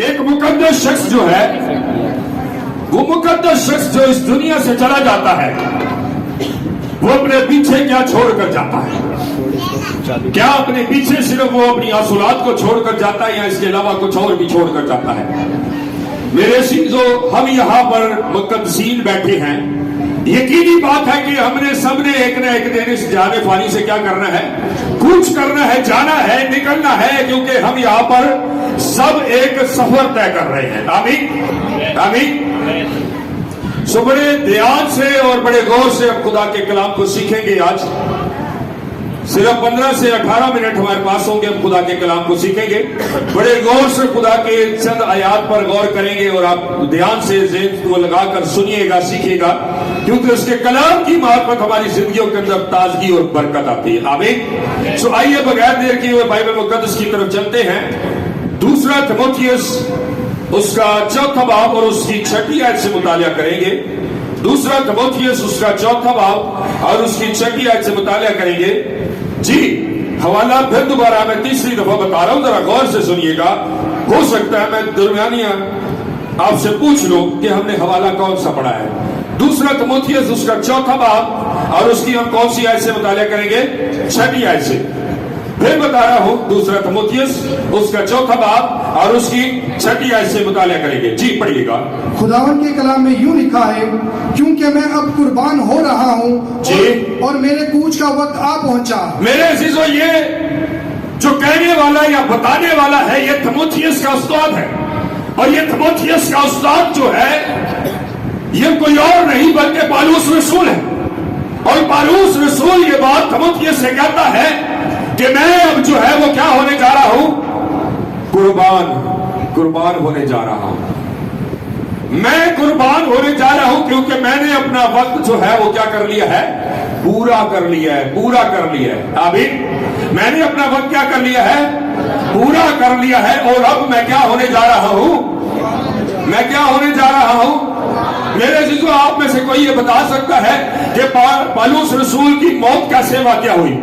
ایک مقدس شخص جو ہے، وہ مقدس شخص جو اس دنیا سے چلا جاتا ہے، وہ اپنے پیچھے کیا چھوڑ کر جاتا ہے؟ کیا اپنے پیچھے صرف وہ اپنی حاصلات کو چھوڑ کر جاتا ہے یا اس کے علاوہ کچھ اور بھی چھوڑ کر جاتا ہے؟ میرے عزیزو، ہم یہاں پر مقدسین بیٹھے ہیں، یقینی بات ہے کہ ہم نے سب نے ایک نہ ایک دن اس جہان فانی سے کیا کرنا ہے؟ کوچ کرنا ہے، جانا ہے، نکلنا ہے، کیونکہ ہم یہاں پر سب ایک سفر طے کر رہے ہیں۔ آمین آمین۔ سو بڑے دھیان سے اور بڑے غور سے ہم خدا کے کلام کو سیکھیں گے۔ آج صرف 15 سے 18 منٹ ہمارے پاس ہوں گے، ہم خدا کے کلام کو سیکھیں گے، بڑے غور سے خدا کے چند آیات پر غور کریں گے، اور آپ دھیان سے ذہن کو لگا کر سنیے گا، سیکھیے گا، کیونکہ اس کے کلام کی معرفت ہماری زندگیوں کے اندر تازگی اور برکت آتی ہے۔ آمین۔ سو آئیے بغیر دیر کیے ہوئے بائبل مقدس کی طرف چلتے ہیں۔ دوسرا تیموتھیوس اس کا 4واں باب اور اس کی 6 آیت سے مطالعہ کریں گے۔ دوسرا تیموتھیوس اس کا 4واں باب اور اس کی 6 آیت سے مطالعہ کریں گے۔ جی، حوالہ پھر دوبارہ میں تیسری دفعہ بتا رہا ہوں، ذرا غور سے سنیے گا۔ ہو سکتا ہے میں درمیانیاں آپ سے پوچھ لوں کہ ہم نے حوالہ کون سا پڑھا ہے۔ دوسرا تیموتھیوس اس کا 4واں باب اور اس کی ہم کون سی آیت سے مطالعہ کریں گے؟ 6 آیت سے۔ پھر بتا رہا ہوں، دوسرا تیموتھیوس اس کا 4واں باب اور اس کی 6 آیت سے مطالعہ کریں گے۔ جی پڑھیے گا۔ خداوند کے کلام میں یوں لکھا ہے، کیونکہ میں اب قربان ہو رہا ہوں اور میرے کوچ کا وقت آ پہنچا۔ میرے عزیزو، یہ جو کہنے والا یا بتانے والا ہے، یہ تیموتھیوس کا استاد ہے، اور یہ تیموتھیوس کا استاد جو ہے یہ کوئی اور نہیں بلکہ پالوس رسول ہے، اور پالوس رسول یہ بات تیموتھیوس سے کہتا ہے کہ میں اب جو ہے وہ کیا ہونے جا رہا ہوں؟ قربان ہونے جا رہا ہوں۔ میں قربان ہونے جا رہا ہوں کیونکہ میں نے اپنا وقت جو ہے وہ کیا کر لیا ہے؟ پورا کر لیا ہے۔ آمین۔ میں نے اپنا وقت کیا کر لیا ہے؟ پورا کر لیا ہے، اور اب میں کیا ہونے جا رہا ہوں؟ میں کیا ہونے جا رہا ہوں؟ میرے عزیزو، آپ میں سے کوئی یہ بتا سکتا ہے کہ پالوس رسول کی موت کیسے واقع ہوئی؟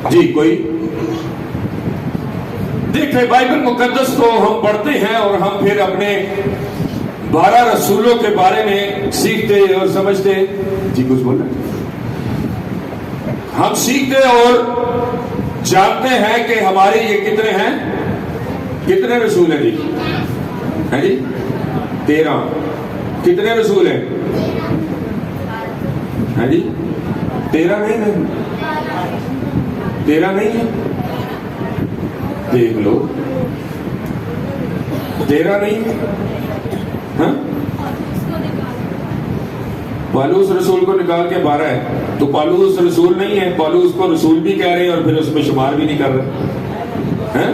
جی کوئی دیکھیں، بائبل مقدس کو ہم پڑھتے ہیں اور ہم پھر اپنے 12 رسولوں کے بارے میں سیکھتے اور سمجھتے۔ جی کچھ بول رہے ہیں؟ ہم سیکھتے اور جانتے ہیں کہ ہمارے یہ کتنے ہیں؟ کتنے رسول ہیں؟ جی 13۔ کتنے رسول ہیں؟ جی 13 نہیں ہے؟ 13 نہیں ہے؟ دیکھ لو، 13 نہیں ہے۔ ہاں، پالوس رسول کو نکال کے 12 ہے، تو پالوس رسول نہیں ہے، پالوس کو رسول بھی کہہ رہے ہیں اور پھر اس میں شمار بھی نہیں کر رہے۔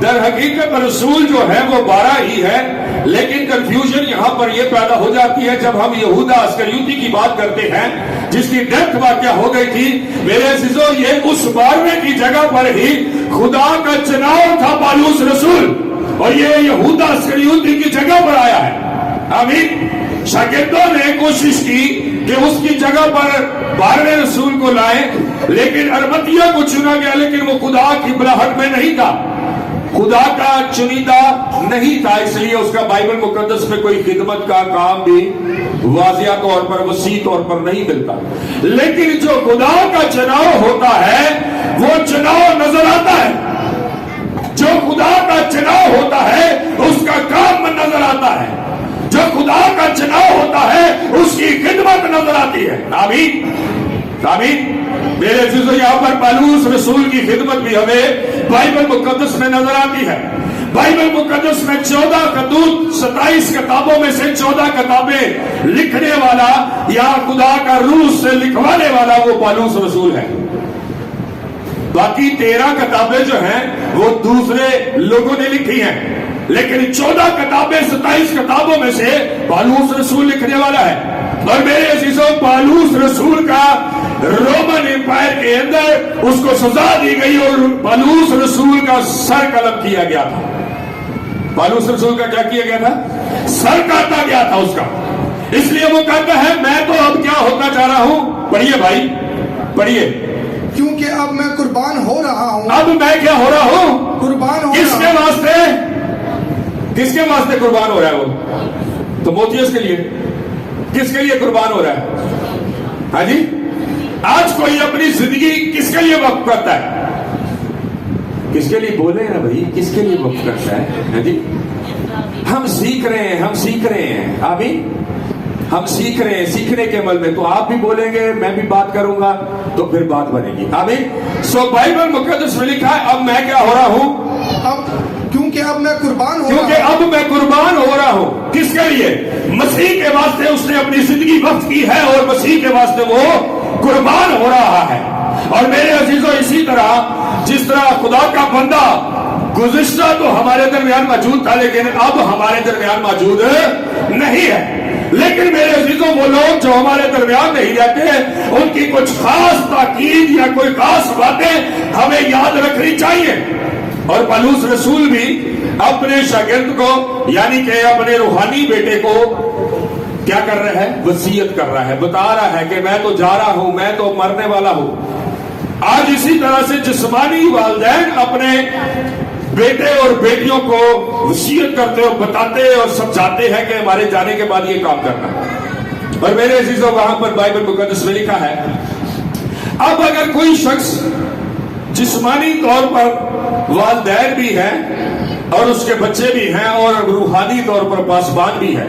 در حقیقت رسول جو ہے وہ 12 ہی ہے، لیکن کنفیوژن یہاں پر یہ پیدا ہو جاتی ہے جب ہم یہودا اسکریوتی کی بات کرتے ہیں جس کی ڈیتھ واقعہ ہو گئی تھی۔ میرے عزیزو، یہ اس 12ویں کی جگہ پر ہی خدا کا چناؤ تھا پالوس رسول، اور یہ یہودا اسکریوتی کی جگہ پر آیا ہے۔ آمین۔ شاگردوں نے کوشش کی کہ اس کی جگہ پر 12ویں رسول کو لائیں، لیکن ارمتیہ کو چنا گیا، لیکن وہ خدا کی بلاہٹ میں نہیں تھا، خدا کا چنیدہ نہیں تھا، اس لیے اس کا بائبل مقدس میں کوئی خدمت کا کام بھی واضح طور پر، وسیع طور پر نہیں ملتا۔ لیکن جو خدا کا چناؤ ہوتا ہے وہ چناؤ نظر آتا ہے، جو خدا کا چناؤ ہوتا ہے اس کا کام نظر آتا ہے، جو خدا کا چناؤ ہوتا ہے اس کی خدمت نظر آتی ہے۔ آمین آمین۔ میرے عزیزو، یہاں پر پالوس رسول کی خدمت بھی ہمیں بائبل مقدس میں نظر آتی ہے۔ بائبل مقدس میں 14 خطوط، 27 کتابوں میں سے 14 کتابیں لکھنے والا یا خدا کا روح سے لکھوانے والا وہ پالوس رسول ہے۔ باقی 13 کتابیں جو ہیں وہ دوسرے لوگوں نے لکھی ہیں، لیکن 14 کتابیں 27 کتابوں میں سے پالوس رسول لکھنے والا ہے۔ اور میرے عزیزوں، پالوس رسول کا رومن امپائر کے اندر اس کو سزا دی گئی اور پالوس رسول کا سر قلم کیا گیا تھا۔ پالوس رسول کا کیا کیا گیا تھا؟ سر کاٹا گیا تھا اس کا۔ اس لیے وہ کہتا ہے میں تو اب کیا ہوتا جا رہا ہوں. پڑھیے بھائی پڑھیے. کیونکہ اب میں قربان ہو رہا ہوں. اب میں کیا ہو رہا ہوں؟ قربان ہو کس رہا کے ہوں. واسطے؟ کس کے واسطے قربان ہو رہا ہے وہ؟ تموتھیوس کے لیے. کس کے لیے قربان ہو رہا ہے؟ ہاں جی. آج کوئی اپنی زندگی کس کے لیے وقف کرتا ہے؟ کس کے لیے بولے نا بھائی, کس کے لیے وقف کرتا ہے؟ ہاں جی. ہم سیکھ رہے ہیں, ہم سیکھ رہے ہیں. آمین. ہم سیکھ رہے ہیں, سیکھنے کے عمل میں. تو آپ بھی بولیں گے, میں بھی بات کروں گا, تو پھر بات بنے گی. آمین. سو بائبل مقدس میں لکھا ہے اب میں کیا ہو رہا ہوں؟ اب کیونکہ اب میں قربان ہو کیونکہ رہا ہوں. اب میں قربان ہو رہا ہوں. کس کے لیے؟ مسیح کے واسطے اس نے اپنی زندگی وقف کی ہے, اور مسیح کے واسطے وہ قربان ہو رہا ہے. اور میرے عزیزوں, اسی طرح جس طرح خدا کا بندہ گزشتہ تو ہمارے درمیان موجود تھا, لیکن اب ہمارے درمیان موجود نہیں ہے. لیکن میرے عزیزوں, وہ لوگ جو ہمارے درمیان نہیں رہتے, ان کی کچھ خاص تاکید یا کوئی خاص باتیں ہمیں یاد رکھنی چاہیے. اور پالوس رسول بھی اپنے شاگرد کو, یعنی کہ اپنے روحانی بیٹے کو کیا کر رہا ہے؟ وصیت کر رہا ہے, بتا رہا ہے کہ میں تو جا رہا ہوں, میں تو مرنے والا ہوں. آج اسی طرح سے جسمانی والدین اپنے بیٹے اور بیٹیوں کو وصیت کرتے اور بتاتے اور سمجھاتے ہیں کہ ہمارے جانے کے بعد یہ کام کرنا. اور میرے عزیزوں, وہاں پر بائبل مقدس میں لکھا ہے اب اگر کوئی شخص جسمانی طور پر والدین بھی ہیں اور اس کے بچے بھی ہیں اور روحانی طور پر پاسبان بھی ہے,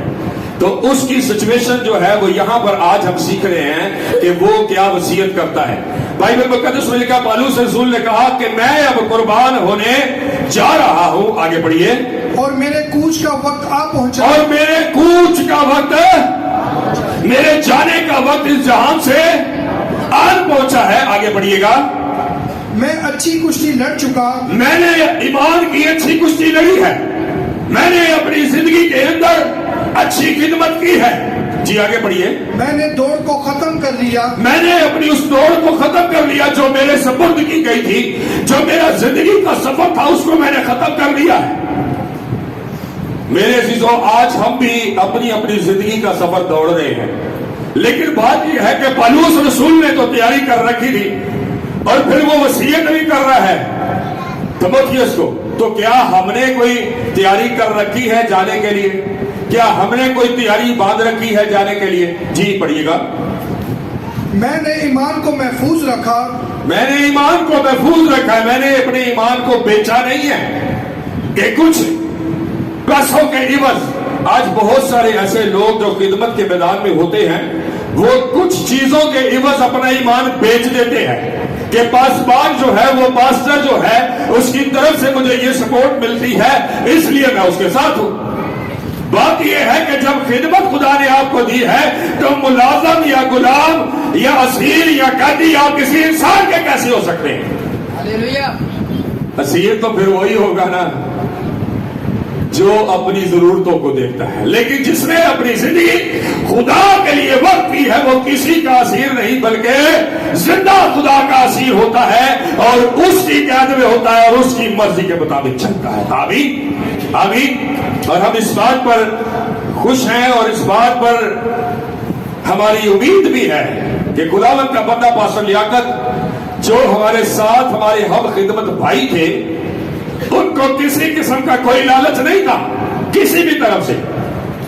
تو اس کی سچویشن جو ہے وہ یہاں پر آج ہم سیکھ رہے ہیں کہ وہ کیا وصیت کرتا ہے. بائبل مقدس میں لکھا پالوس رسول نے کہا کہ میں اب قربان ہونے جا رہا ہوں. آگے پڑھیے. اور میرے کوچ کا وقت آ پہنچا. اور میرے کوچ کا وقت, میرے جانے کا وقت اس جہان سے آن پہنچا ہے. آگے پڑھیے گا. میں اچھی کشتی لڑ چکا. میں نے ایمان کی اچھی کشتی لڑی ہے. میں نے اپنی زندگی کے اندر اچھی خدمت کی ہے. جی آگے پڑھیے. میں نے دوڑ کو ختم کر لیا. میں نے اپنی اس دوڑ کو ختم کر لیا جو میرے سپرد کی گئی تھی. جو میرا زندگی کا سفر تھا اس کو میں نے ختم کر لیا ہے. میرے عزیزوں, آج ہم بھی اپنی اپنی زندگی کا سفر دوڑ رہے ہیں, لیکن بات یہ ہے کہ پالوس رسول نے تو تیاری کر رکھی تھی اور پھر وہ وصیت نہیں کر رہا ہے تموتھیوس کو. تو کیا ہم نے کوئی تیاری کر رکھی ہے جانے کے لیے؟ کیا ہم نے کوئی تیاری باندھ رکھی ہے جانے کے لیے؟ جی پڑھیے گا. میں نے ایمان کو محفوظ رکھا. میں نے ایمان کو محفوظ رکھا ہے. میں نے اپنے ایمان کو بیچا نہیں ہے کہ کچھ پیسوں کے عوض. آج بہت سارے ایسے لوگ جو خدمت کے میدان میں ہوتے ہیں, وہ کچھ چیزوں کے عوض اپنا ایمان بیچ دیتے ہیں کہ پاسبان جو ہے, وہ پاسٹر جو ہے, اس کی طرف سے مجھے یہ سپورٹ ملتی ہے اس لیے میں اس کے ساتھ ہوں. بات یہ ہے کہ جب خدمت خدا نے آپ کو دی ہے تو ملازم یا غلام یا اسیر یا قیدی آپ کسی انسان کے کیسے ہو سکتے ہیں؟ اسیر تو پھر وہی ہوگا نا جو اپنی ضرورتوں کو دیکھتا ہے, لیکن جس نے اپنی زندگی خدا کے لیے وقت کی ہے وہ کسی کا اسیر نہیں بلکہ زندہ خدا کا اسیر ہوتا ہے اور اس کی قید میں ہوتا ہے اور اس کی مرضی کے مطابق چلتا ہے. آمین آمین. اور ہم اس بات پر خوش ہیں اور اس بات پر ہماری امید بھی ہے کہ خداوند کا بندہ پاسٹر لیاقت جو ہمارے ساتھ ہمارے ہم خدمت بھائی تھے, ان کو کسی قسم کا کوئی لالچ نہیں تھا کسی بھی طرف سے,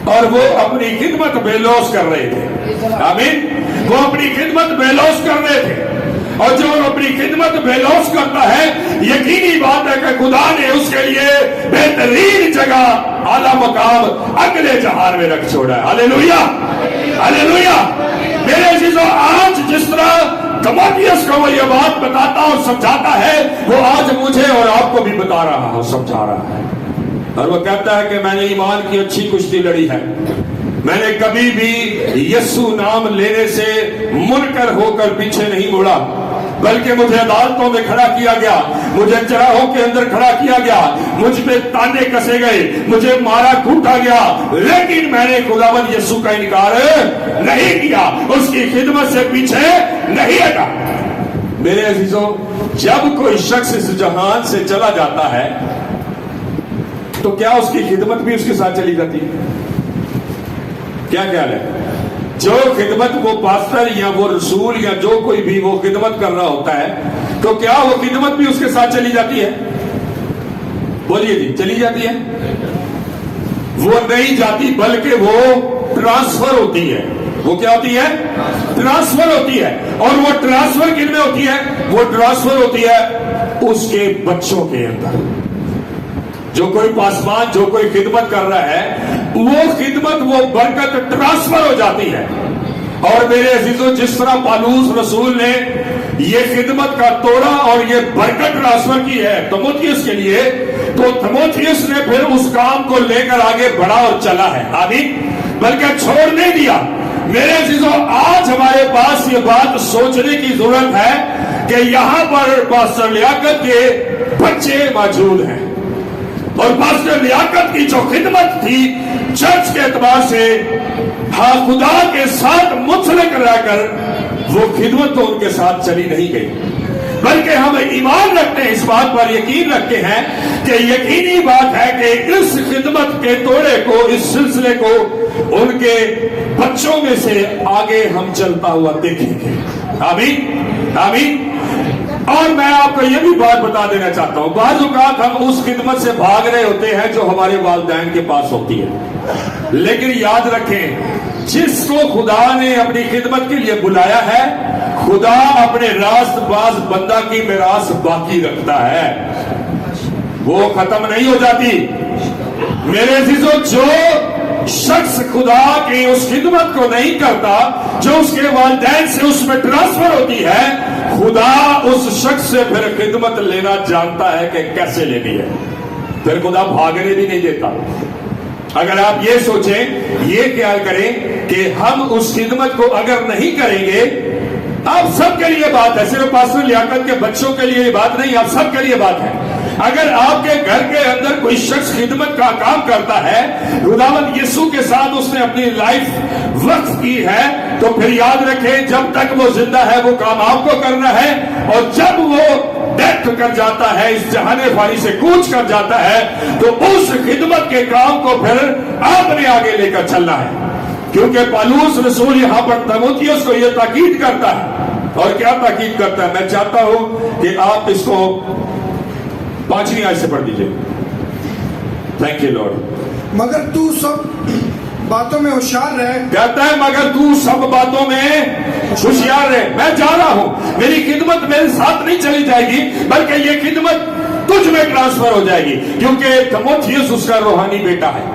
اور وہ اپنی خدمت بے لوث کر رہے تھے. آمین. وہ اپنی خدمت بے لوث کر رہے تھے, اور جو اپنی خدمت بے لوث کرتا ہے, یقینی بات ہے کہ خدا نے اس کے لیے بہترین جگہ, اعلیٰ مقام اگلے جہان میں رکھ چھوڑا ہے. ہاللیلویا ہاللیلویا. میرے عزیزوں, آج جس طرح تموتھیوس کو وہ یہ بات بتاتا اور سمجھاتا ہے, وہ آج مجھے اور آپ کو بھی بتا رہا ہے, سمجھا رہا ہے. اور وہ کہتا ہے کہ میں نے ایمان کی اچھی کشتی لڑی ہے. میں نے کبھی بھی یسوع نام لینے سے منکر ہو کر پیچھے نہیں مڑا, بلکہ مجھے عدالتوں میں کھڑا کیا گیا, مجھے چراہوں کے اندر کھڑا کیا گیا, مجھ پہ تانے کسے گئے, مجھے مارا کوٹا گیا, لیکن میں نے خداوند یسوع کا انکار نہیں کیا, اس کی خدمت سے پیچھے نہیں ہٹا. میرے عزیزوں, جب کوئی شخص اس جہان سے چلا جاتا ہے تو کیا اس کی خدمت بھی اس کے ساتھ چلی جاتی ہے؟ کیا خیال ہے؟ جو خدمت وہ پاسٹر یا وہ رسول یا جو کوئی بھی وہ خدمت کر رہا ہوتا ہے تو کیا وہ خدمت بھی اس کے ساتھ چلی جاتی ہے؟ بولیے جی، چلی جاتی ہے؟ وہ نہیں جاتی بلکہ وہ ٹرانسفر ہوتی ہے. وہ کیا ہوتی ہے؟ ٹرانسفر ہوتی ہے. اور وہ ٹرانسفر کن میں ہوتی ہے؟ وہ ٹرانسفر ہوتی ہے اس کے بچوں کے اندر. جو کوئی پاسبان جو کوئی خدمت کر رہا ہے وہ خدمت وہ برکت ٹرانسفر ہو جاتی ہے. اور میرے عزیزوں، جس طرح پالوس رسول نے یہ خدمت کا توڑا اور یہ برکت ٹرانسفر کی ہے تیموتھیوس کے لیے، تو تیموتھیوس نے پھر اس کام کو لے کر آگے بڑھا اور چلا ہے. آمین. بلکہ چھوڑ نہیں دیا. میرے عزیزوں، آج ہمارے پاس یہ بات سوچنے کی ضرورت ہے کہ یہاں پر پاسٹر لیاقت کے بچے موجود ہیں، اور پاسٹر لیاقت کی جو خدمت تھی چرچ کے اعتبار سے ہاں خدا کے ساتھ منسلک رہ کر وہ خدمت تو ان کے ساتھ چلی نہیں گئی، بلکہ ہم ایمان رکھتے ہیں، اس بات پر یقین رکھتے ہیں کہ یقینی بات ہے کہ اس خدمت کے توڑے کو، اس سلسلے کو ان کے بچوں میں سے آگے ہم چلتا ہوا دیکھیں گے. آمین آمین. اور میں آپ کو یہ بھی بات بتا دینا چاہتا ہوں، بعض اوقات ہم اس خدمت سے بھاگ رہے ہوتے ہیں جو ہمارے والدین کے پاس ہوتی ہے، لیکن یاد رکھیں جس کو خدا نے اپنی خدمت کے لیے بلایا ہے، خدا اپنے راست باز بندہ کی میراث باقی رکھتا ہے، وہ ختم نہیں ہو جاتی. میرے عزیزوں، جو شخص خدا کی اس خدمت کو نہیں کرتا جو اس کے والدین سے اس میں ٹرانسفر ہوتی ہے، خدا اس شخص سے پھر خدمت لینا جانتا ہے کہ کیسے لینی ہے، پھر خدا بھاگنے بھی نہیں دیتا. اگر آپ یہ سوچیں، یہ خیال کریں کہ ہم اس خدمت کو اگر نہیں کریں گے، آپ سب کے لیے بات ہے، صرف پاسٹر لیاقت کے بچوں کے لیے یہ بات نہیں، آپ سب کے لیے بات ہے. اگر آپ کے گھر کے اندر کوئی شخص خدمت کا کام کرتا ہے، خداوند یسوع کے ساتھ اس نے اپنی لائف وقف کی ہے، تو پھر یاد رکھیں جب تک وہ زندہ ہے وہ کام آپ کو کرنا ہے، اور جب وہ ڈیتھ کر جاتا ہے، اس جہان فانی سے کوچ کر جاتا ہے، تو اس خدمت کے کام کو پھر آپ نے آگے لے کر چلنا ہے. کیونکہ پالوس رسول یہاں پر تیموتھیوس کو یہ تاکید کرتا ہے. اور کیا تاکید کرتا ہے؟ میں چاہتا ہوں کہ آپ اس کو 5ویں آیت سے پڑھ دیجئے. Thank you lord. مگر تو سب باتوں میں ہوشیار رہے. کہتا ہے مگر تو سب باتوں میں ہوشیار رہے. میں جا رہا ہوں، میری خدمت میرے ساتھ نہیں چلی جائے گی، بلکہ یہ خدمت تجھ میں ٹرانسفر ہو جائے گی، کیونکہ تیموتھیوس اس کا روحانی بیٹا ہے.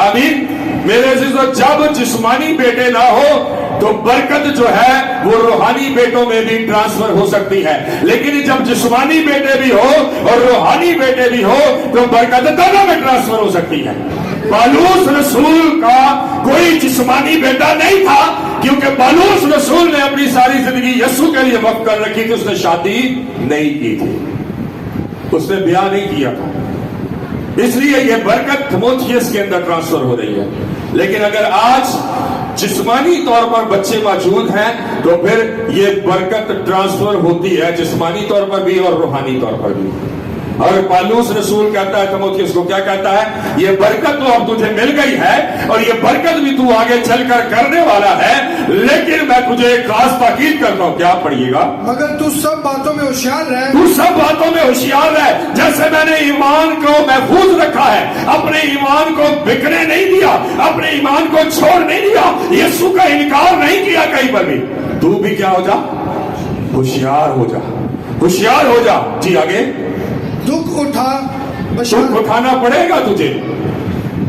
آمین. میرے عزیزوں، جب جسمانی بیٹے نہ ہو تو برکت جو ہے وہ روحانی بیٹوں میں بھی ٹرانسفر ہو سکتی ہے، لیکن جب جسمانی بیٹے بھی ہو اور روحانی بیٹے بھی ہو تو برکت دونوں میں ٹرانسفر ہو سکتی ہے. پالوس رسول کا کوئی جسمانی بیٹا نہیں تھا، کیونکہ پالوس رسول نے اپنی ساری زندگی یسوع کے لیے وقف کر رکھی تھی. اس نے شادی نہیں کی تھی، اس نے بیاہ نہیں کیا تھا، اس لیے یہ برکت تیموتھیوس کے اندر ٹرانسفر ہو رہی ہے. لیکن اگر آج جسمانی طور پر بچے موجود ہیں تو پھر یہ برکت ٹرانسفر ہوتی ہے جسمانی طور پر بھی اور روحانی طور پر بھی. اور پالوس رسول کہتا ہے تیموتھیوس کو، کیا کہتا ہے؟ یہ برکت تو اب تجھے مل گئی ہے اور یہ برکت بھی تو آگے چل کر کرنے والا ہے، لیکن میں تجھے ایک خاص تاکید کرتا ہوں. کیا پڑھیے گا؟ مگر تو سب باتوں میں ہوشیار رہے. تو سب باتوں میں ہوشیار رہے. جیسے میں نے ایمان کو محفوظ رکھا ہے، اپنے ایمان کو بکھرنے نہیں دیا، اپنے ایمان کو چھوڑ نہیں دیا، یسوع کا انکار نہیں کیا کہیں پر بھی، تو بھی کیا ہو جا؟ ہوشیار ہو جا، ہوشیار ہو جا. جی آگے. دکھ اٹھا. دکھ اٹھانا پڑے گا تجھے،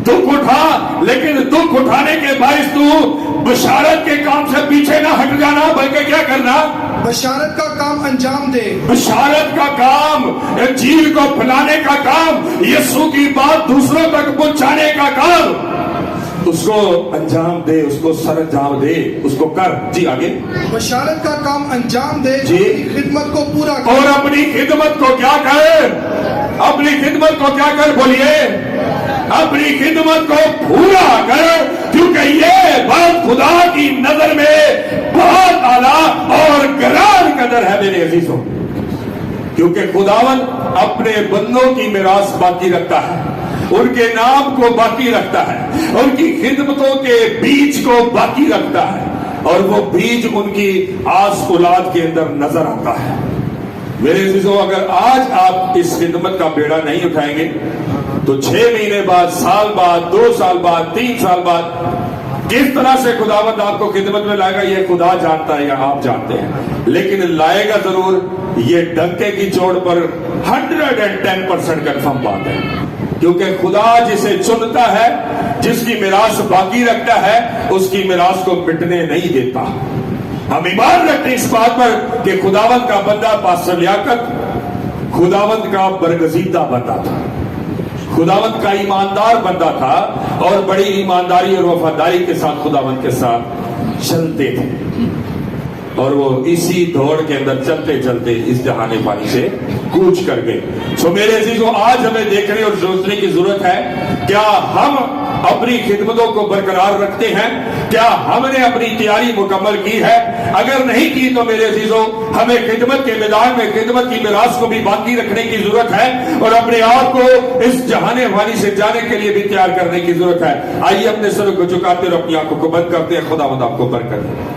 دکھ اٹھا، لیکن دکھ اٹھانے کے باعث تو بشارت کے کام سے پیچھے نہ ہٹ جانا، بلکہ کیا کرنا؟ بشارت کا کام انجام دے. بشارت کا کام، انجیل کو پھیلانے کا کام، یسوع کی بات دوسروں تک پہنچانے کا کام، اس کو انجام دے، اس کو سر انجام دے، اس کو کر. جی آگے. بشارت کا کام انجام دے، جی. اپنی خدمت کو پورا کر. اور اپنی خدمت کو کیا کر؟ اپنی خدمت کو کیا کر؟ بولیے. اپنی خدمت کو پورا کر، کیونکہ یہ بات خدا کی نظر میں بہت اعلیٰ اور گران قدر ہے میرے عزیزوں. کیونکہ خداوند اپنے بندوں کی میراث باقی رکھتا ہے، ان کے نام کو باقی رکھتا ہے, ان کی خدمتوں کے بیج کو باقی رکھتا ہے, اور وہ بیج ان کی آس اولاد کے اندر نظر آتا ہے. میرے عزیزوں, اگر آج آپ اس خدمت کا بیڑا نہیں اٹھائیں گے تو 6 مہینے بعد, سال بعد, 2 سال بعد, 3 سال بعد کس طرح سے خداوند آپ کو خدمت میں لائے گا یہ خدا جانتا ہے یا آپ جانتے ہیں, لیکن لائے گا ضرور. یہ ڈنکے کی چوٹ پر 110% کنفرم بات ہے, کیونکہ خدا جسے چنتا ہے, جس کی میراث باقی رکھتا ہے, اس کی میراث کو مٹنے نہیں دیتا. ہم ایمان رکھتے ہیں اس بات پر کہ خداوند کا بندہ پاسٹر لیاقت خداوند کا برگزیدہ بندہ تھا, خداوند کا ایماندار بندہ تھا, اور بڑی ایمانداری اور وفاداری کے ساتھ خداوند کے ساتھ چلتے تھے, اور وہ اسی دوڑ کے اندر چلتے چلتے اس جہان فانی سے کوچ کر گئے. سو میرے عزیزوں, آج ہمیں دیکھنے اور سوچنے کی ضرورت ہے, کیا ہم اپنی خدمتوں کو برقرار رکھتے ہیں؟ کیا ہم نے اپنی تیاری مکمل کی ہے؟ اگر نہیں کی تو میرے عزیزوں, ہمیں خدمت کے میدان میں خدمت کی میراث کو بھی باقی رکھنے کی ضرورت ہے, اور اپنے آپ کو اس جہان فانی سے جانے کے لیے بھی تیار کرنے کی ضرورت ہے. آئیے اپنے سر کو جھکاتے اور اپنی آنکھوں کو بند کرتے ہیں. خداوند آپ کو برکت دے.